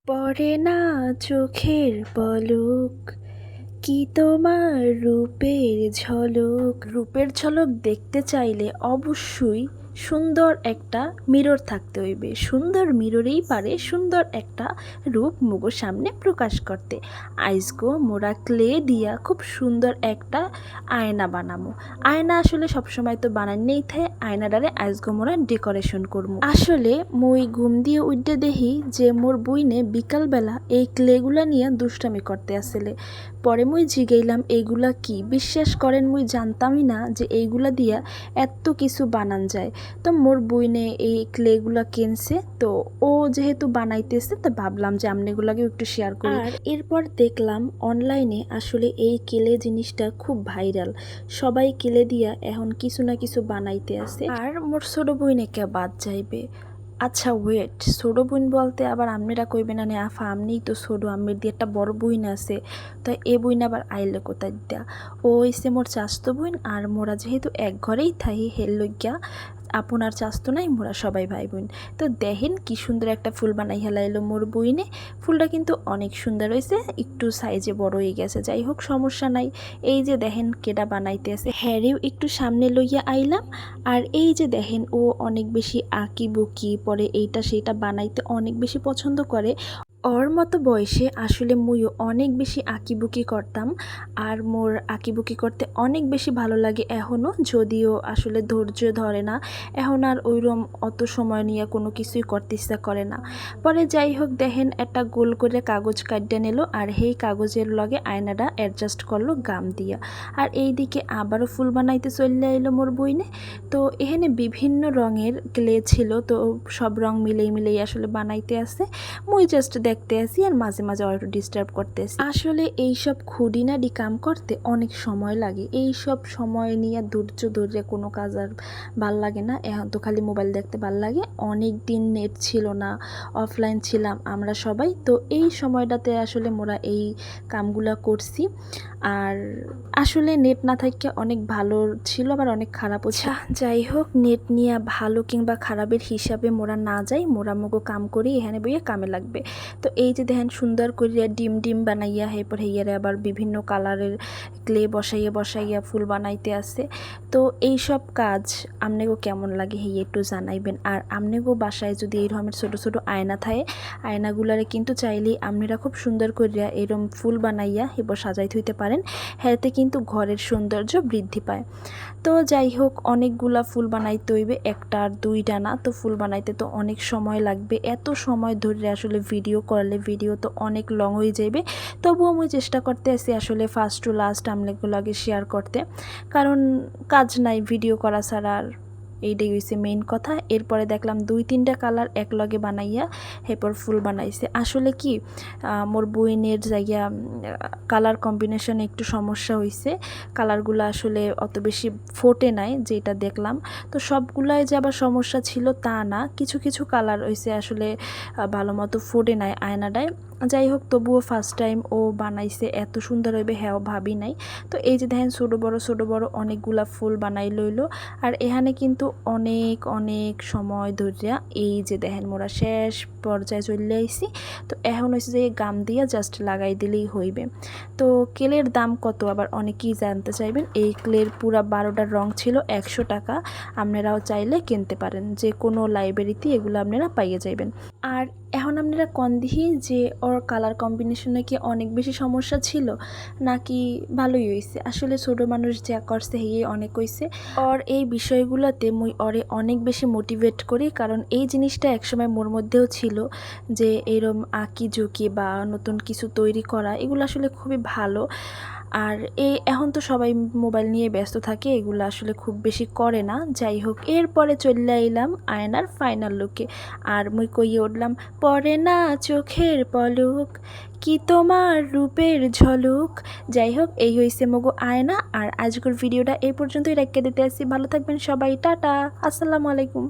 পড়ে না চোখের পলক, কি তোমার রূপের ঝলক। রূপের ঝলক দেখতে চাইলে অবশ্যই সুন্দর একটা মিরর থাকতে হইবে। সুন্দর মিররেই পারে সুন্দর একটা রূপ মুগোর সামনে প্রকাশ করতে। আইজগো মোরা ক্লে দিয়া খুব সুন্দর একটা আয়না বানামো। আয়না আসলে সবসময় তো বানাইনেই থাকে, আয়নাটারে আইজগো মোরা ডেকোরেশন করবো। আসলে মই ঘুম দিয়ে উঠে দেখি যে মোর বুইনে বিকালবেলা এই ক্লেগুলা নিয়ে দুষ্টামি করতে আসলে। পরে মুই জিগাইলাম এইগুলা কি। বিশ্বাস করেন মুই জানতামই না যে এইগুলা দিয়া এত কিছু বানান যায়। তো মোর বইনে এই ক্লেগুলা কিনছে, তো ও যেহেতু বানাইতেছে তো ভাবলাম যে আমনেগুলাকে একটু শেয়ার করি। আর এরপর দেখলাম অনলাইনে আসলে এই ক্লে জিনিসটা খুব ভাইরাল। সবাই ক্লে দিয়া এখন কিছু না কিছু বানাইতে আছে। আর মোর ছোট বইনে কে বাদ যাইবে। আচ্ছা ওয়েট, ছোটো বোন বলতে আবার আপনারা কইবেন না আফা আমনিই তো ছোটো, আম্মের দিয়ে একটা বড় বোন আছে, তো এ বোন আবার আইলে কোথায় দিয়া। ও হইছে মোর চাস্তো বোন, আর মোরা যেহেতু এক ঘরেই থাকি হের লইগা আপনার চাস্তো নাই, মোরা সবাই ভাই বোন। তো দেখেন কি সুন্দর একটা ফুল বানাই হেলাইলো মোর বইনে। ফুলটা কিন্তু অনেক সুন্দর হয়েছে, একটু সাইজে বড় হয়ে গেছে, যাই হোক সমস্যা নাই। এই যে দেখেন কেডা বানাইতে আছে, হ্যারেও একটু সামনে লইয়া আইলাম। আর এই যে দেখেন ও অনেক বেশি আঁকি বুকি পরে এইটা সেইটা বানাইতে অনেক বেশি পছন্দ করে। ওর মতো বয়সে আসলে মুইও অনেক বেশি আঁকিবুকি করতাম, আর মোর আঁকিবুকি করতে অনেক বেশি ভালো লাগে এখনও, যদিও আসলে ধৈর্য ধরে না এখন আর ওইরকম অত সময় নিয়ে কোনো কিছুই করতে ইচ্ছা করে না। পরে যাই হোক দেখেন একটা গোল করে কাগজ কাটতে নিল, আর সেই কাগজের লগে আয়নাটা অ্যাডজাস্ট করলো গাম দিয়া। আর এই দিকে আবারও ফুল বানাইতে চলে এলো মোর বইনে। তো এখানে বিভিন্ন রঙের ক্লে ছিল, তো সব রং মিলেই মিলেই আসলে বানাইতে আছে। মুই জাস্ট দেখতে আসি আর মাঝে মাঝে একটু ডিস্টার্ব করতে আসি। আসলে এইসব খুঁটিনাটি কাম করতে অনেক সময় লাগে, এইসব সময় নিয়ে ধৈর্য ধরে কোনো কাজ আর ভাল লাগে না। এখন তো খালি মোবাইল দেখতে ভাল লাগে। অনেক দিন নেট ছিল না, অফলাইন ছিলাম আমরা সবাই, তো এই সময়টাতে আসলে মোরা এই কামগুলা করছি। আর আসলে নেট না থাকলে অনেক ভালো ছিল, আবার অনেক খারাপও ছিল। যাই হোক, নেট নিয়ে ভালো কিংবা খারাপের হিসাবে মোরা না যাই, মোরা মগো কাম করি, এখানে বইয়ে কামে লাগবে। তো এই যে দেখেন সুন্দর করিয়া ডিম ডিম বানাইয়া এরপর হেয়ারে আবার বিভিন্ন কালারের ক্লে বসাইয়া বসাইয়া ফুল বানাইতে আছে। তো এই সব কাজ আমনেগো কেমন লাগে হেয়ে একটু জানাইবেন। আর আমনেগো বাসায় যদি এই রকমের ছোটো ছোটো আয়না থাকে, আয়নাগুলারে কিন্তু চাইলেই আপনারা খুব সুন্দর করিয়া এরকম ফুল বানাইয়া এবার সাজাই থইতে পারেন। হেতে কিন্তু ঘরের সৌন্দর্য বৃদ্ধি পায়। তো যাই হোক, অনেকগুলা ফুল বানাইতে হইবে, একটা আর দুইটা না। তো ফুল বানাইতে তো অনেক সময় লাগবে, এত সময় ধরে আসলে ভিডিও করলে ভিডিও তো অনেক লং হয়ে যাবে। তবুও আমি চেষ্টা করতে আছি আসলে ফার্স্ট টু লাস্ট আমলেগুলোকে শেয়ার করতে, কারণ কাজ নাই ভিডিও করা ছাড়া। আর এইটাই হইছে মেইন কথা। এরপরে দেখলাম 2-3টা কালার এক লগে বানাইয়া এরপর ফুল বানাইছে। আসলে কি মোর বইনের জায়গা কালার কম্বিনেশনে একটু সমস্যা হয়েছে, কালারগুলো আসলে অত বেশি ফোটে নাই যেটা দেখলাম। তো সবগুলাই যে আবার সমস্যা ছিল তা না, কিছু কিছু কালার হয়েছে আসলে ভালো মতো ফোটে নাই আয়নাটায়। যাই হোক, তবুও ফার্স্ট টাইম ও বানাইছে, এত সুন্দর হইবে হ্যাঁ ভাবি নাই। তো এই যে দেখেন ছোটো বড় অনেকগুলা ফুল বানাই লইল। আর এখানে কিন্তু অনেক অনেক সময় ধরিয়া এই যে দেখেন মোরা শেষ পর্যায়ে চলে আইছি। তো এখন হচ্ছে যে গাম দিয়া জাস্ট লাগাই দিলেই হইবে। তো ক্লের দাম কত আবার অনেকেই জানতে চাইবেন। এই ক্লের পুরা 12টার রং ছিল 100 টাকা। আপনারাও চাইলে কিনতে পারেন, যে কোনো লাইব্রেরিতে এগুলো আপনারা পাইয়ে যাবেন। আর এখন আপনারা কন দিহি যে ওর কালার কম্বিনেশনে কি অনেক বেশি সমস্যা ছিল নাকি ভালোই হয়েছে। আসলে ছোটো মানুষ যা করছে হেয়ে অনেক হয়েছে। ওর এই বিষয়গুলোতে মুই ওরে অনেক বেশি মোটিভেট করি, কারণ এই জিনিসটা একসময় মোর মধ্যেও ছিল যে এরম আঁকি ঝুঁকি বা নতুন কিছু তৈরি করা এগুলো আসলে খুবই ভালো। আর এখন তো সবাই মোবাইল নিয়ে ব্যস্ত থাকে, এগুলো আসলে খুব বেশি করে না। যাই হোক, এরপরে চলে এলাম আয়নার ফাইনাল লুকে। আর মুই কইয়ে উঠলাম, পড়ে না চোখের পলক, কি তোমার রূপের ঝলক। যাই হোক, এই হইছে মগো আয়না। আর আজকের ভিডিওটা এই পর্যন্তই রেখে দিতে আসি। ভালো থাকবেন সবাই, টাটা, আসসালামু আলাইকুম।